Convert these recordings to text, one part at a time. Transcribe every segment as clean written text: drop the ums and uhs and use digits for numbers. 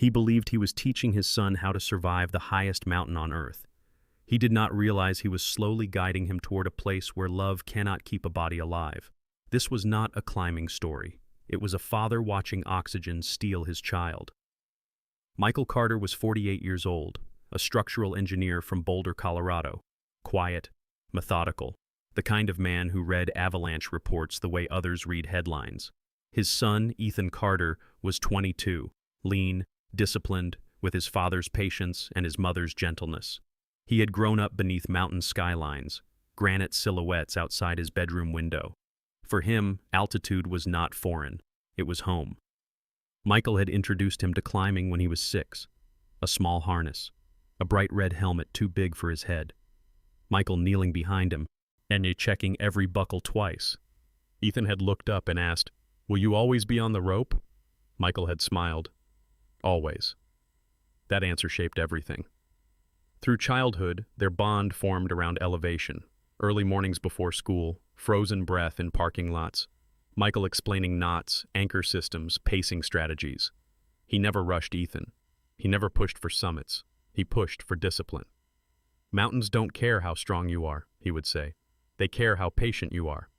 He believed he was teaching his son how to survive the highest mountain on earth. He did not realize he was slowly guiding him toward a place where love cannot keep a body alive. This was not a climbing story. It was a father watching oxygen steal his child. Michael Carter was 48 years old, a structural engineer from Boulder, Colorado. Quiet, methodical, the kind of man who read avalanche reports the way others read headlines. His son, Ethan Carter, was 22, lean, disciplined, with his father's patience and his mother's gentleness. He had grown up beneath mountain skylines, granite silhouettes outside his bedroom window. For him, altitude was not foreign. It was home. Michael had introduced him to climbing when he was 6. A small harness, a bright red helmet too big for his head. Michael kneeling behind him, and checking every buckle twice. Ethan had looked up and asked, "Will you always be on the rope?" Michael had smiled. Always. That answer shaped everything. Through childhood, their bond formed around elevation. Early mornings before school, frozen breath in parking lots. Michael explaining knots, anchor systems, pacing strategies. He never rushed Ethan. He never pushed for summits. He pushed for discipline. "Mountains don't care how strong you are," he would say. "They care how patient you are."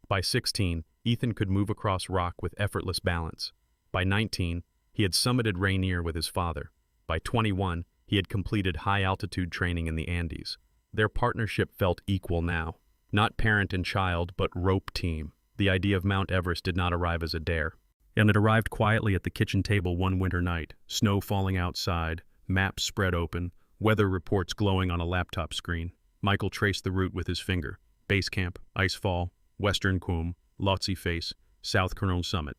By 16, Ethan could move across rock with effortless balance. By 19, he had summited Rainier with his father. By 21, he had completed high-altitude training in the Andes. Their partnership felt equal now. Not parent and child, but rope team. The idea of Mount Everest did not arrive as a dare. And it arrived quietly at the kitchen table one winter night, snow falling outside, maps spread open, weather reports glowing on a laptop screen. Michael traced the route with his finger. Base camp, Icefall, Western Qum, Lhotse Face, South Colonel Summit.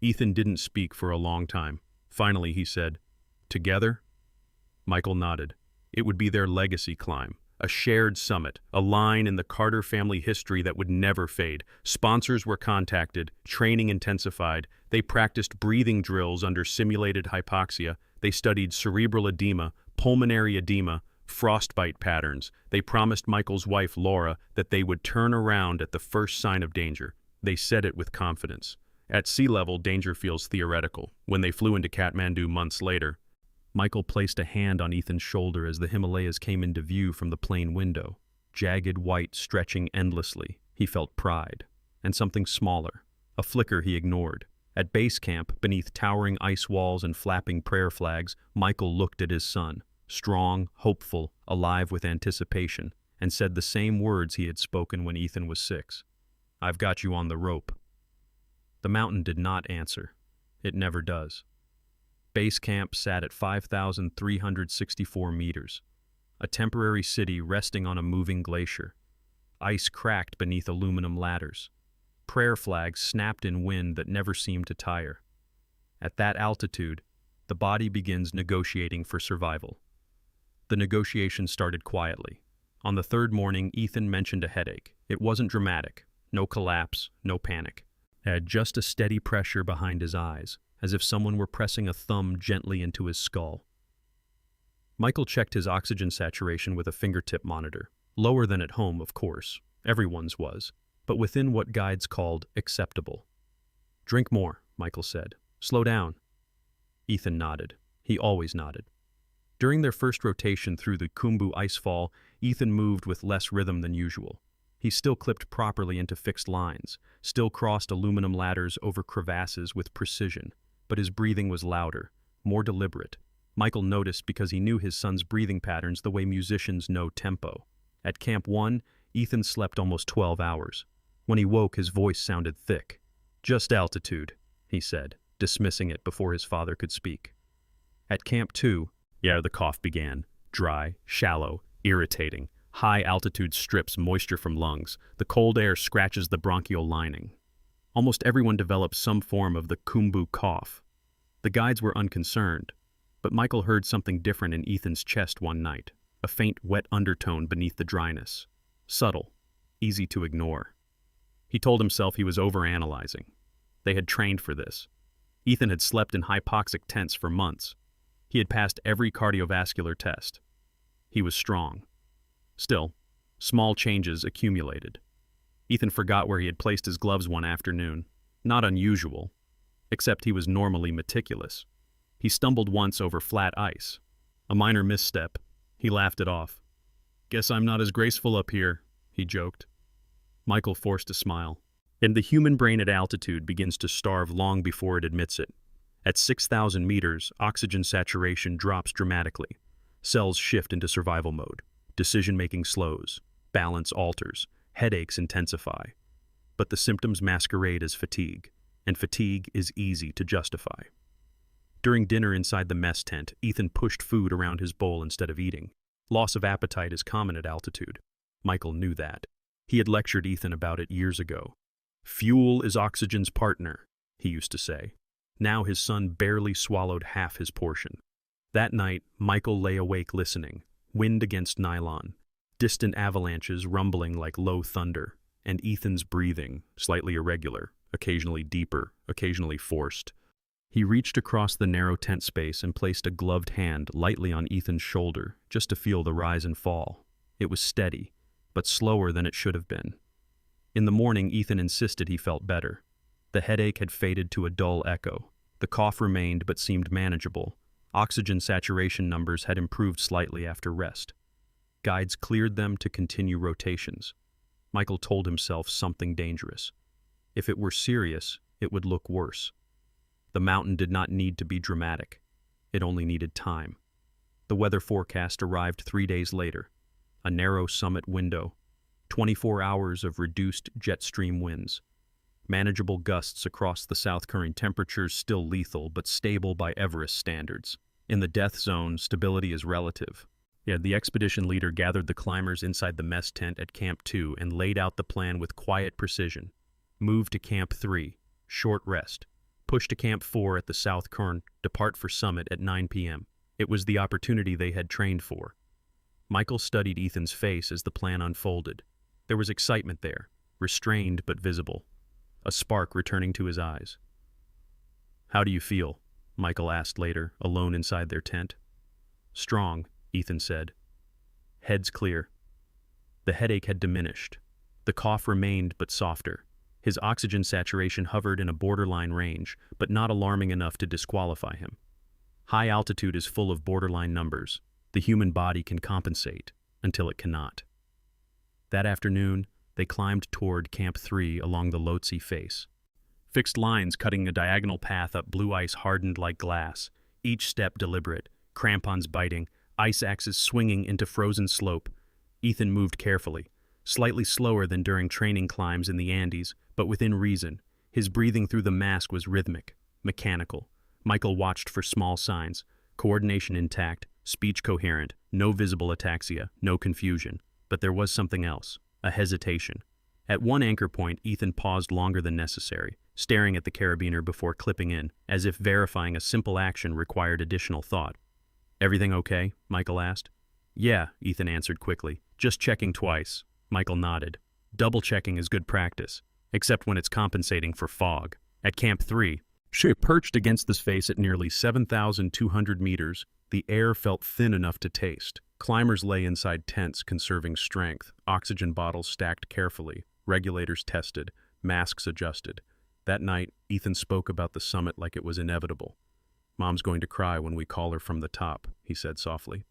Ethan didn't speak for a long time. Finally, he said, "Together?" Michael nodded. It would be their legacy climb, a shared summit, a line in the Carter family history that would never fade. Sponsors were contacted, training intensified. They practiced breathing drills under simulated hypoxia. They studied cerebral edema, pulmonary edema, frostbite patterns. They promised Michael's wife, Laura, that they would turn around at the first sign of danger. They said it with confidence. At sea level, danger feels theoretical. When they flew into Kathmandu months later, Michael placed a hand on Ethan's shoulder as the Himalayas came into view from the plane window. Jagged white stretching endlessly. He felt pride. And something smaller. A flicker he ignored. At base camp, beneath towering ice walls and flapping prayer flags, Michael looked at his son. Strong, hopeful, alive with anticipation, and said the same words he had spoken when Ethan was 6. "I've got you on the rope." The mountain did not answer. It never does. Base camp sat at 5,364 meters, a temporary city resting on a moving glacier. Ice cracked beneath aluminum ladders. Prayer flags snapped in wind that never seemed to tire. At that altitude, the body begins negotiating for survival. The negotiation started quietly. On the third morning, Ethan mentioned a headache. It wasn't dramatic. No collapse, no panic. It had just a steady pressure behind his eyes, as if someone were pressing a thumb gently into his skull. Michael checked his oxygen saturation with a fingertip monitor. Lower than at home, of course. Everyone's was, but within what guides called acceptable. "Drink more," Michael said. "Slow down." Ethan nodded. He always nodded. During their first rotation through the Khumbu icefall, Ethan moved with less rhythm than usual. He still clipped properly into fixed lines, still crossed aluminum ladders over crevasses with precision, but his breathing was louder, more deliberate. Michael noticed because he knew his son's breathing patterns the way musicians know tempo. At Camp 1, Ethan slept almost 12 hours. When he woke, his voice sounded thick. "Just altitude," he said, dismissing it before his father could speak. At Camp 2, the cough began. Dry, shallow, irritating. High altitude strips moisture from lungs. The cold air scratches the bronchial lining. Almost everyone develops some form of the Khumbu cough. The guides were unconcerned, but Michael heard something different in Ethan's chest one night, a faint wet undertone beneath the dryness. Subtle, easy to ignore. He told himself he was overanalyzing. They had trained for this. Ethan had slept in hypoxic tents for months. He had passed every cardiovascular test. He was strong. Still, small changes accumulated. Ethan forgot where he had placed his gloves one afternoon. Not unusual, except he was normally meticulous. He stumbled once over flat ice. A minor misstep. He laughed it off. "Guess I'm not as graceful up here," he joked. Michael forced a smile. And the human brain at altitude begins to starve long before it admits it. At 6,000 meters, oxygen saturation drops dramatically. Cells shift into survival mode. Decision-making slows. Balance alters. Headaches intensify. But the symptoms masquerade as fatigue, and fatigue is easy to justify. During dinner inside the mess tent, Ethan pushed food around his bowl instead of eating. Loss of appetite is common at altitude. Michael knew that. He had lectured Ethan about it years ago. "Fuel is oxygen's partner," he used to say. Now his son barely swallowed half his portion. That night, Michael lay awake listening. Wind against nylon. Distant avalanches rumbling like low thunder. And Ethan's breathing, slightly irregular, occasionally deeper, occasionally forced. He reached across the narrow tent space and placed a gloved hand lightly on Ethan's shoulder, just to feel the rise and fall. It was steady, but slower than it should have been. In the morning, Ethan insisted he felt better. The headache had faded to a dull echo. The cough remained but seemed manageable. Oxygen saturation numbers had improved slightly after rest. Guides cleared them to continue rotations. Michael told himself something dangerous. If it were serious, it would look worse. The mountain did not need to be dramatic. It only needed time. The weather forecast arrived 3 days later. A narrow summit window. 24 hours of reduced jet stream winds. Manageable gusts across the south current, temperatures still lethal but stable by Everest standards. In the death zone, stability is relative. Yet the expedition leader gathered the climbers inside the mess tent at Camp 2 and laid out the plan with quiet precision. Move to Camp 3, short rest. Push to Camp 4 at the south current, depart for summit at 9 p.m. It was the opportunity they had trained for. Michael studied Ethan's face as the plan unfolded. There was excitement there, restrained but visible. A spark returning to his eyes. "How do you feel?" Michael asked later, alone inside their tent. "Strong," Ethan said. "Head's clear." The headache had diminished. The cough remained but softer. His oxygen saturation hovered in a borderline range, but not alarming enough to disqualify him. High altitude is full of borderline numbers. The human body can compensate until it cannot. That afternoon, they climbed toward Camp 3 along the Lhotse face. Fixed lines cutting a diagonal path up blue ice hardened like glass, each step deliberate, crampons biting, ice axes swinging into frozen slope. Ethan moved carefully, slightly slower than during training climbs in the Andes, but within reason. His breathing through the mask was rhythmic, mechanical. Michael watched for small signs, coordination intact, speech coherent, no visible ataxia, no confusion. But there was something else, a hesitation. At one anchor point, Ethan paused longer than necessary, staring at the carabiner before clipping in, as if verifying a simple action required additional thought. "Everything okay?" Michael asked. "Yeah," Ethan answered quickly. "Just checking twice." Michael nodded. "Double-checking is good practice, except when it's compensating for fog." At Camp 3, perched against the face at nearly 7,200 meters, the air felt thin enough to taste. Climbers lay inside tents conserving strength, oxygen bottles stacked carefully, regulators tested, masks adjusted. That night, Ethan spoke about the summit like it was inevitable. "Mom's going to cry when we call her from the top," he said softly.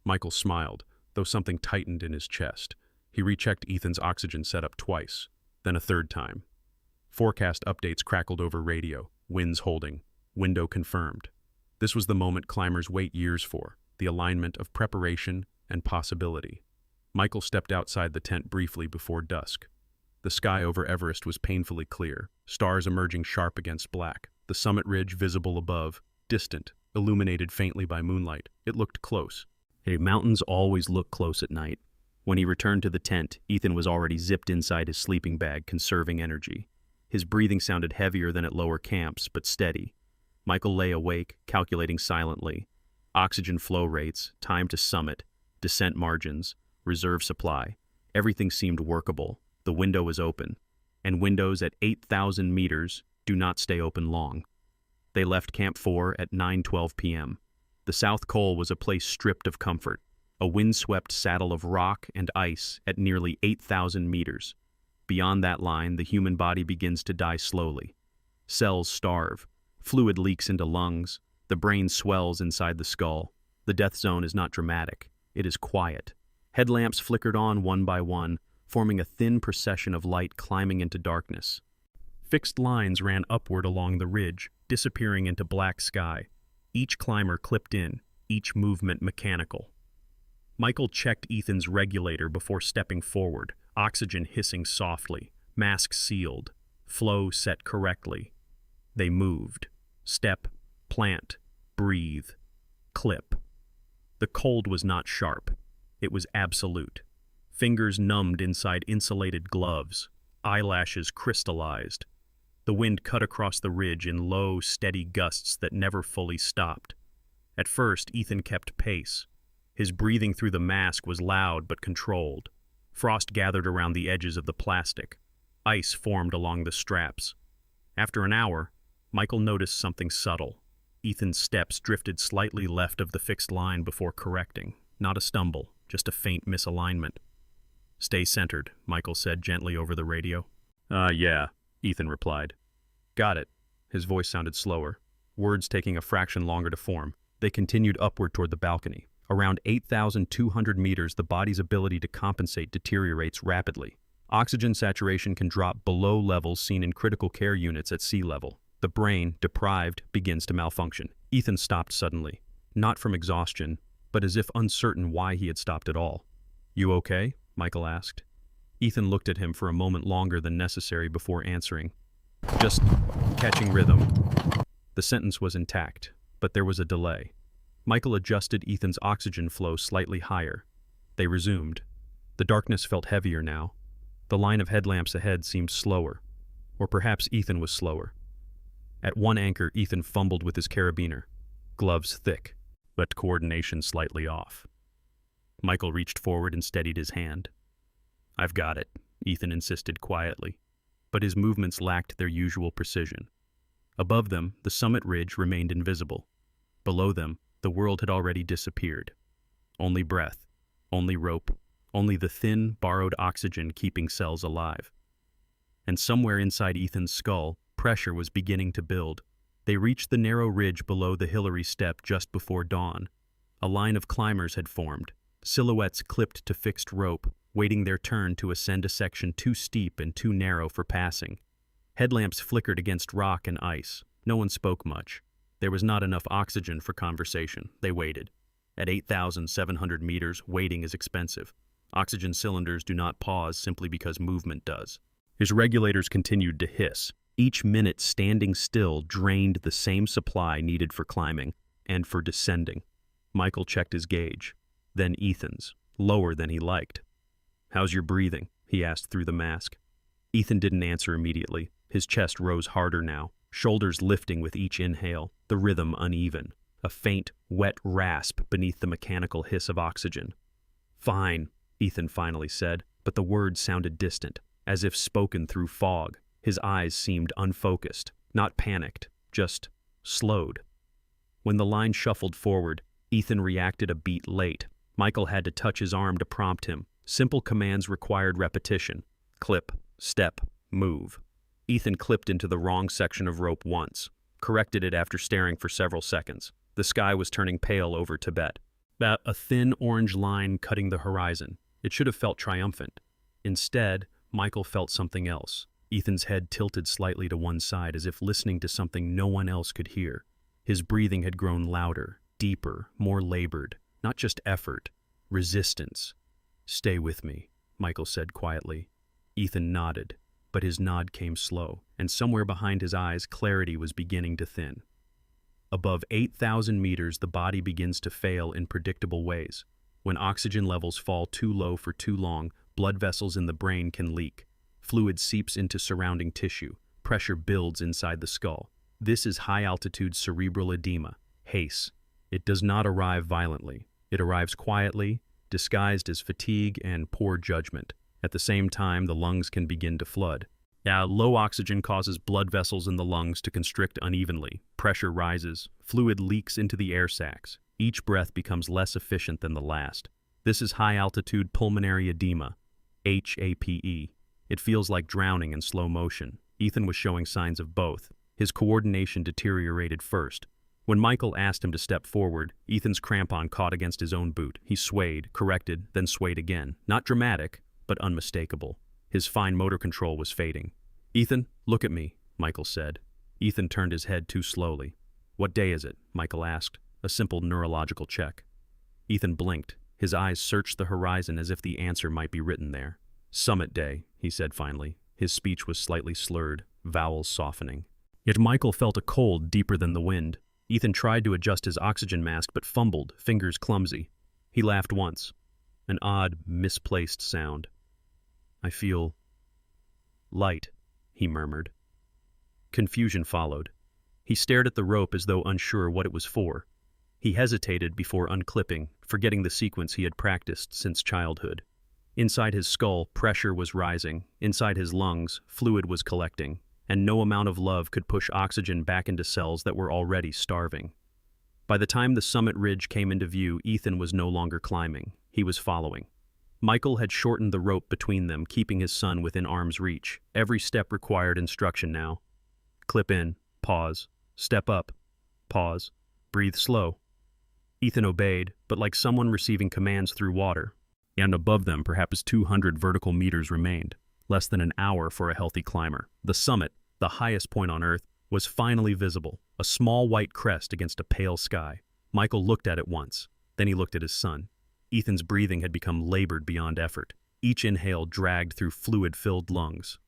Michael smiled, though something tightened in his chest. He rechecked Ethan's oxygen setup twice, then a third time. Forecast updates crackled over radio, winds holding, window confirmed. This was the moment climbers wait years for, the alignment of preparation and possibility. Michael stepped outside the tent briefly before dusk. The sky over Everest was painfully clear, stars emerging sharp against black, the summit ridge visible above, distant, illuminated faintly by moonlight. It looked close. Mountains always look close at night. When he returned to the tent, Ethan was already zipped inside his sleeping bag, conserving energy. His breathing sounded heavier than at lower camps, but steady. Michael lay awake, calculating silently. Oxygen flow rates, time to summit, descent margins, reserve supply. Everything seemed workable. The window was open. And windows at 8,000 meters do not stay open long. They left Camp 4 at 9:12 p.m. The South Col was a place stripped of comfort, a windswept saddle of rock and ice at nearly 8,000 meters. Beyond that line, the human body begins to die slowly. Cells starve. Fluid leaks into lungs. The brain swells inside the skull. The death zone is not dramatic. It is quiet. Headlamps flickered on one by one, forming a thin procession of light climbing into darkness. Fixed lines ran upward along the ridge, disappearing into black sky. Each climber clipped in, each movement mechanical. Michael checked Ethan's regulator before stepping forward, oxygen hissing softly, mask sealed, flow set correctly. They moved. Step, plant, breathe, clip. The cold was not sharp. It was absolute. Fingers numbed inside insulated gloves, eyelashes crystallized. The wind cut across the ridge in low, steady gusts that never fully stopped. At first, Ethan kept pace. His breathing through the mask was loud but controlled. Frost gathered around the edges of the plastic. Ice formed along the straps. After an hour, Michael noticed something subtle. Ethan's steps drifted slightly left of the fixed line before correcting. Not a stumble, just a faint misalignment. "Stay centered," Michael said gently over the radio. Yeah," Ethan replied. "Got it." His voice sounded slower, words taking a fraction longer to form. They continued upward toward the balcony. Around 8,200 meters, the body's ability to compensate deteriorates rapidly. Oxygen saturation can drop below levels seen in critical care units at sea level. The brain, deprived, begins to malfunction. Ethan stopped suddenly, not from exhaustion, but as if uncertain why he had stopped at all. "You okay?" Michael asked. Ethan looked at him for a moment longer than necessary before answering. "Just catching rhythm." The sentence was intact, but there was a delay. Michael adjusted Ethan's oxygen flow slightly higher. They resumed. The darkness felt heavier now. The line of headlamps ahead seemed slower. Or perhaps Ethan was slower. At one anchor, Ethan fumbled with his carabiner. Gloves thick, but coordination slightly off. Michael reached forward and steadied his hand. "I've got it," Ethan insisted quietly, but his movements lacked their usual precision. Above them, the summit ridge remained invisible. Below them, the world had already disappeared. Only breath, only rope, only the thin, borrowed oxygen keeping cells alive. And somewhere inside Ethan's skull, pressure was beginning to build. They reached the narrow ridge below the Hillary step just before dawn. A line of climbers had formed, silhouettes clipped to fixed rope, waiting their turn to ascend a section too steep and too narrow for passing. Headlamps flickered against rock and ice. No one spoke much. There was not enough oxygen for conversation. They waited. At 8,700 meters, waiting is expensive. Oxygen cylinders do not pause simply because movement does. His regulators continued to hiss. Each minute standing still drained the same supply needed for climbing and for descending. Michael checked his gauge, then Ethan's, lower than he liked. "How's your breathing?" he asked through the mask. Ethan didn't answer immediately. His chest rose harder now, shoulders lifting with each inhale, the rhythm uneven, a faint, wet rasp beneath the mechanical hiss of oxygen. "Fine," Ethan finally said, but the words sounded distant, as if spoken through fog. His eyes seemed unfocused, not panicked, just slowed. When the line shuffled forward, Ethan reacted a beat late. Michael had to touch his arm to prompt him. Simple commands required repetition. Clip, step, move. Ethan clipped into the wrong section of rope once, corrected it after staring for several seconds. The sky was turning pale over Tibet. A thin orange line cutting the horizon. It should have felt triumphant. Instead, Michael felt something else. Ethan's head tilted slightly to one side as if listening to something no one else could hear. His breathing had grown louder, deeper, more labored. Not just effort, resistance. "Stay with me," Michael said quietly. Ethan nodded, but his nod came slow, and somewhere behind his eyes, clarity was beginning to thin. Above 8,000 meters, the body begins to fail in predictable ways. When oxygen levels fall too low for too long, blood vessels in the brain can leak. Fluid seeps into surrounding tissue. Pressure builds inside the skull. This is high-altitude cerebral edema, HACE. It does not arrive violently. It arrives quietly, disguised as fatigue and poor judgment. At the same time, the lungs can begin to flood. Low oxygen causes blood vessels in the lungs to constrict unevenly. Pressure rises. Fluid leaks into the air sacs. Each breath becomes less efficient than the last. This is high-altitude pulmonary edema, HAPE. It feels like drowning in slow motion. Ethan was showing signs of both. His coordination deteriorated first. When Michael asked him to step forward, Ethan's crampon caught against his own boot. He swayed, corrected, then swayed again. Not dramatic, but unmistakable. His fine motor control was fading. "Ethan, look at me," Michael said. Ethan turned his head too slowly. "What day is it?" Michael asked. A simple neurological check. Ethan blinked. His eyes searched the horizon as if the answer might be written there. "Summit day," he said finally. His speech was slightly slurred, vowels softening. Yet Michael felt a cold deeper than the wind. Ethan tried to adjust his oxygen mask but fumbled, fingers clumsy. He laughed once. An odd, misplaced sound. "I feel light," he murmured. Confusion followed. He stared at the rope as though unsure what it was for. He hesitated before unclipping, forgetting the sequence he had practiced since childhood. Inside his skull, pressure was rising. Inside his lungs, fluid was collecting, and no amount of love could push oxygen back into cells that were already starving. By the time the summit ridge came into view, Ethan was no longer climbing. He was following. Michael had shortened the rope between them, keeping his son within arm's reach. Every step required instruction now. Clip in, pause, step up, pause, breathe slow. Ethan obeyed, but like someone receiving commands through water. And above them, perhaps 200 vertical meters remained. Less than an hour for a healthy climber. The summit, the highest point on Earth, was finally visible, a small white crest against a pale sky. Michael looked at it once, then he looked at his son. Ethan's breathing had become labored beyond effort. Each inhale dragged through fluid-filled lungs.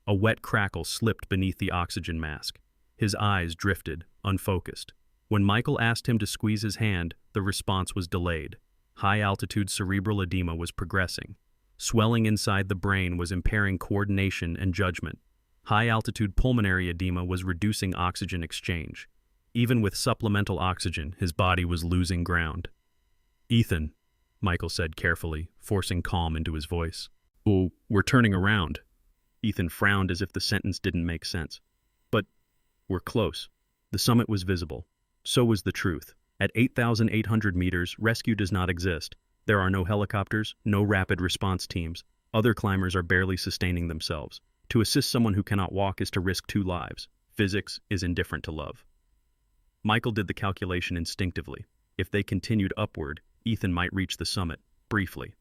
A wet crackle slipped beneath the oxygen mask. His eyes drifted, unfocused. When Michael asked him to squeeze his hand, the response was delayed. High-altitude cerebral edema was progressing. Swelling inside the brain was impairing coordination and judgment. High-altitude pulmonary edema was reducing oxygen exchange. Even with supplemental oxygen, his body was losing ground. "Ethan," Michael said carefully, forcing calm into his voice. "Oh, we're turning around." Ethan frowned as if the sentence didn't make sense. "But we're close." The summit was visible. So was the truth. At 8,800 meters, rescue does not exist. There are no helicopters, no rapid response teams. Other climbers are barely sustaining themselves. To assist someone who cannot walk is to risk 2 lives. Physics is indifferent to love. Michael did the calculation instinctively. If they continued upward, Ethan might reach the summit, briefly.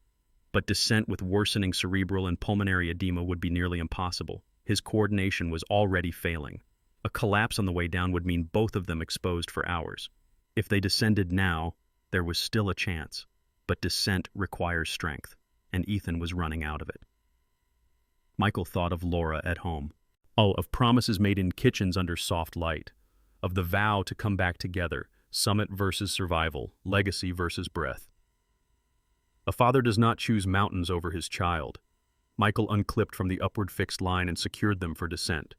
But descent with worsening cerebral and pulmonary edema would be nearly impossible. His coordination was already failing. A collapse on the way down would mean both of them exposed for hours. If they descended now, there was still a chance. But descent requires strength, and Ethan was running out of it. Michael thought of Laura at home. Of promises made in kitchens under soft light. Of the vow to come back together, summit versus survival, legacy versus breath. A father does not choose mountains over his child. Michael unclipped from the upward fixed line and secured them for descent.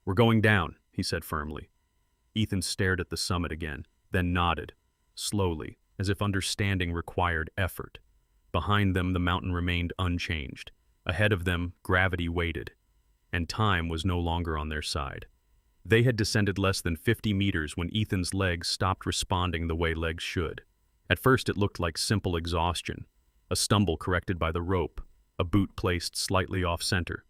"We're going down," he said firmly. Ethan stared at the summit again, then nodded, slowly, as if understanding required effort. Behind them, the mountain remained unchanged. Ahead of them, gravity waited, and time was no longer on their side. They had descended less than 50 meters when Ethan's legs stopped responding the way legs should. At first it looked like simple exhaustion, a stumble corrected by the rope, a boot placed slightly off-center.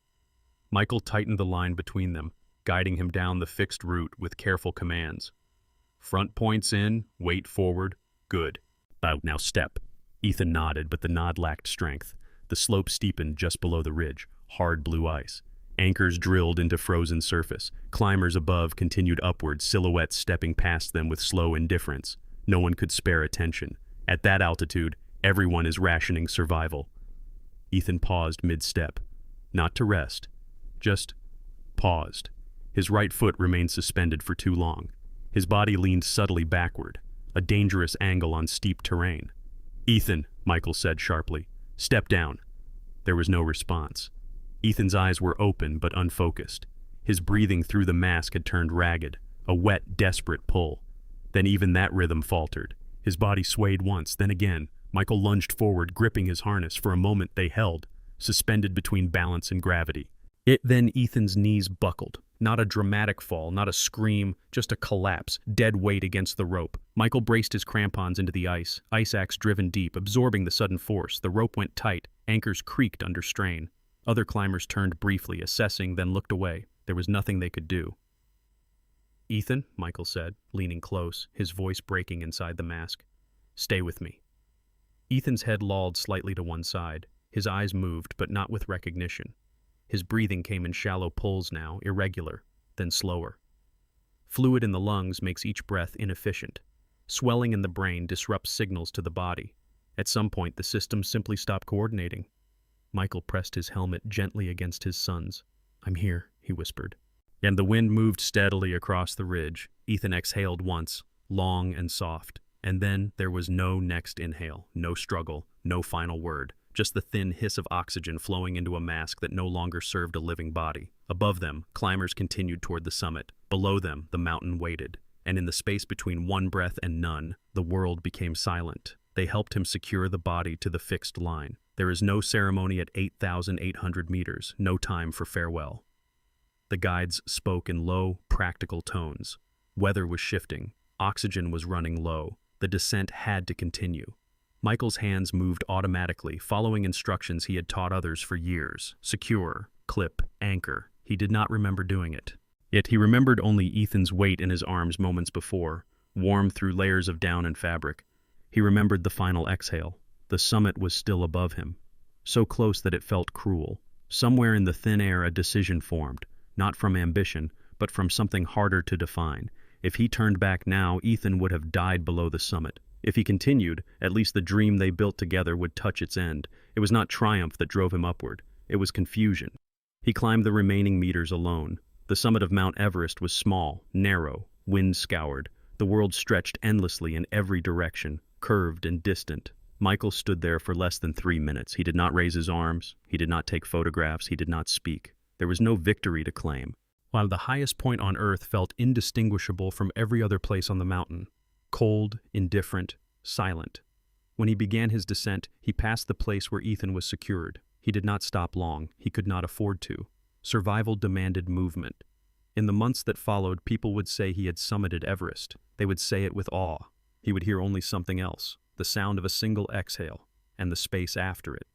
Michael tightened the line between them, guiding him down the fixed route with careful commands. "Front points in, weight forward, good. Now step." Ethan nodded, but the nod lacked strength. The slope steepened just below the ridge, hard blue ice. Anchors drilled into frozen surface. Climbers above continued upward, silhouettes stepping past them with slow indifference. No one could spare attention. At that altitude, everyone is rationing survival. Ethan paused mid-step. Not to rest, just paused. His right foot remained suspended for too long. His body leaned subtly backward, a dangerous angle on steep terrain. "Ethan," Michael said sharply, "step down." There was no response. Ethan's eyes were open but unfocused. His breathing through the mask had turned ragged, a wet, desperate pull. Then even that rhythm faltered. His body swayed once, then again. Michael lunged forward, gripping his harness. For a moment they held, suspended between balance and gravity. Then Ethan's knees buckled. Not a dramatic fall, not a scream, just a collapse, dead weight against the rope. Michael braced his crampons into the ice axe driven deep, absorbing the sudden force. The rope went tight, anchors creaked under strain. Other climbers turned briefly, assessing, then looked away. There was nothing they could do. "Ethan," Michael said, leaning close, his voice breaking inside the mask. "Stay with me." Ethan's head lolled slightly to one side. His eyes moved, but not with recognition. His breathing came in shallow pulls now, irregular, then slower. Fluid in the lungs makes each breath inefficient. Swelling in the brain disrupts signals to the body. At some point, the systems simply stop coordinating. Michael pressed his helmet gently against his son's. "I'm here," he whispered. And the wind moved steadily across the ridge. Ethan exhaled once, long and soft. And then there was no next inhale, no struggle, no final word. Just the thin hiss of oxygen flowing into a mask that no longer served a living body. Above them, climbers continued toward the summit. Below them, the mountain waited. And in the space between one breath and none, the world became silent. They helped him secure the body to the fixed line. There is no ceremony at 8,800 meters, no time for farewell. The guides spoke in low, practical tones. Weather was shifting. Oxygen was running low. The descent had to continue. Michael's hands moved automatically, following instructions he had taught others for years. Secure, clip, anchor. He did not remember doing it. Yet he remembered only Ethan's weight in his arms moments before, warm through layers of down and fabric. He remembered the final exhale. The summit was still above him, so close that it felt cruel. Somewhere in the thin air a decision formed, not from ambition, but from something harder to define. If he turned back now, Ethan would have died below the summit. If he continued, at least the dream they built together would touch its end. It was not triumph that drove him upward. It was confusion. He climbed the remaining meters alone. The summit of Mount Everest was small, narrow, wind-scoured. The world stretched endlessly in every direction, curved and distant. Michael stood there for less than 3 minutes. He did not raise his arms. He did not take photographs. He did not speak. There was no victory to claim. While the highest point on Earth felt indistinguishable from every other place on the mountain. Cold, indifferent, silent. When he began his descent, he passed the place where Ethan was secured. He did not stop long. He could not afford to. Survival demanded movement. In the months that followed, people would say he had summited Everest. They would say it with awe. He would hear only something else, the sound of a single exhale, and the space after it.